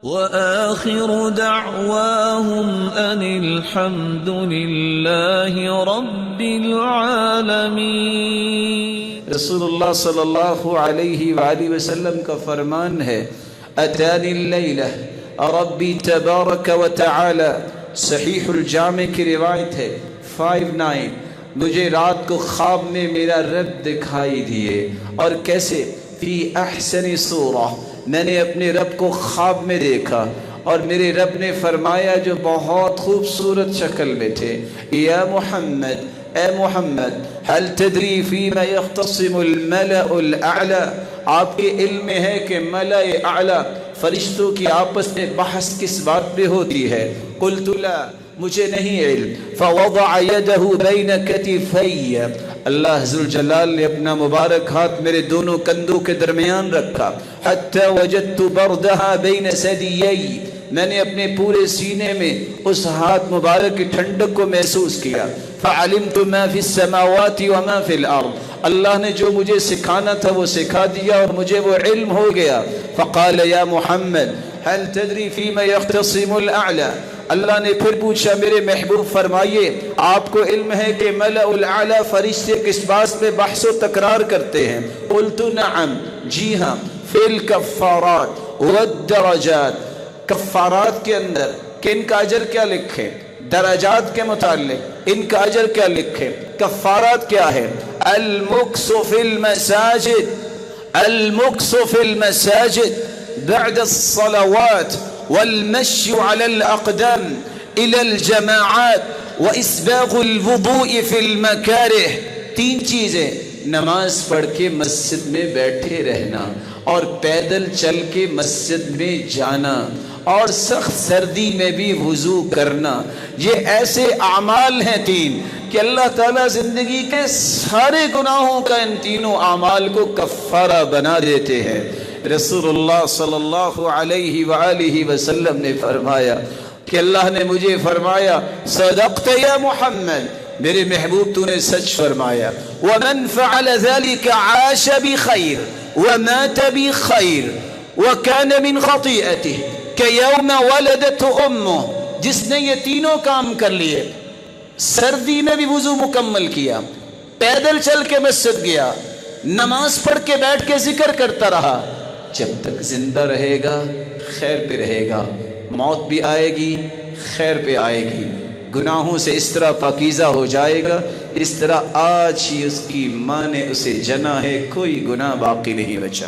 وآخر دعواهم أن الحمد لله رب العالمين۔ رسول اللہ صلی اللہ علیہ وآلہ وسلم کا فرمان ہے، اتانی اللیلہ ربی تبارک و تعالی، صحیح الجامع کی روایت ہے 59، مجھے رات کو خواب میں میرا رب دکھائی دیے، اور کیسے؟ فی احسن صورہ، میں نے اپنے رب کو خواب میں دیکھا، اور میرے رب نے فرمایا جو بہت خوبصورت شکل میں تھے، یا محمد، اے محمد، هل تدری فیما یختصم الملأ الاعلی، آپ کے علم میں ہے کہ ملأ اعلی فرشتوں کی آپس میں بحث کس بات پہ ہوتی ہے؟ قلت لا، مجھے نہیں علم۔ فوضع يده بين كتفي، اللہ ذوالجلال نے اپنا مبارک ہاتھ میرے دونوں کندھوں کے درمیان رکھا، حتى وجدت بردها بين ثديي، میں نے اپنے پورے سینے میں اس ہاتھ مبارک کی ٹھنڈک کو محسوس کیا۔ فعلمت ما في السماوات وما في الارض، اللہ نے جو مجھے سکھانا تھا وہ سکھا دیا اور مجھے وہ علم ہو گیا۔ فقال یا محمد هل تدری فيما يختصم الاعلى، اللہ نے پھر پوچھا میرے محبوب فرمائیے آپ کو علم ہے کہ ملأ الاعلی فرشتے کس بات پہ بحث و تکرار کرتے ہیں؟ قلت نعم، جی ہاں، فی الکفارات والدرجات، کفارات کے اندر کہ ان کا اجر کیا لکھے، درجات کے متعلق ان کا اجر کیا لکھے۔ کفارات کیا ہے؟ المکث فی المساجد، المکث فی المساجد بعد الصلوات والمشي على الأقدام إلى الجماعات وإسباغ الوضوء في المكاره، تین چیزیں، نماز پڑھ کے مسجد میں بیٹھے رہنا، اور پیدل چل کے مسجد میں جانا، اور سخت سردی میں بھی وضو کرنا۔ یہ ایسے اعمال ہیں تین کہ اللہ تعالیٰ زندگی کے سارے گناہوں کا ان تینوں اعمال کو کفارہ بنا دیتے ہیں۔ رسول اللہ صلی اللہ علیہ وآلہ وسلم نے فرمایا کہ اللہ نے مجھے فرمایا صدقت یا محمد، میرے محبوب تو نے سچ فرمایا۔ ومن فعل ذلك عاش بخیر ومات بخیر وكان من خطیئته كيوم ولدته امه، جس نے یہ تینوں کام کر لیے، سردی میں بھی وضو مکمل کیا، پیدل چل کے مسجد گیا، نماز پڑھ کے بیٹھ کے ذکر کرتا رہا، جب تک زندہ رہے گا خیر پہ رہے گا، موت بھی آئے گی خیر پہ آئے گی، گناہوں سے اس طرح پاکیزہ ہو جائے گا اس طرح آج ہی اس کی ماں نے اسے جنا ہے، کوئی گناہ باقی نہیں بچا۔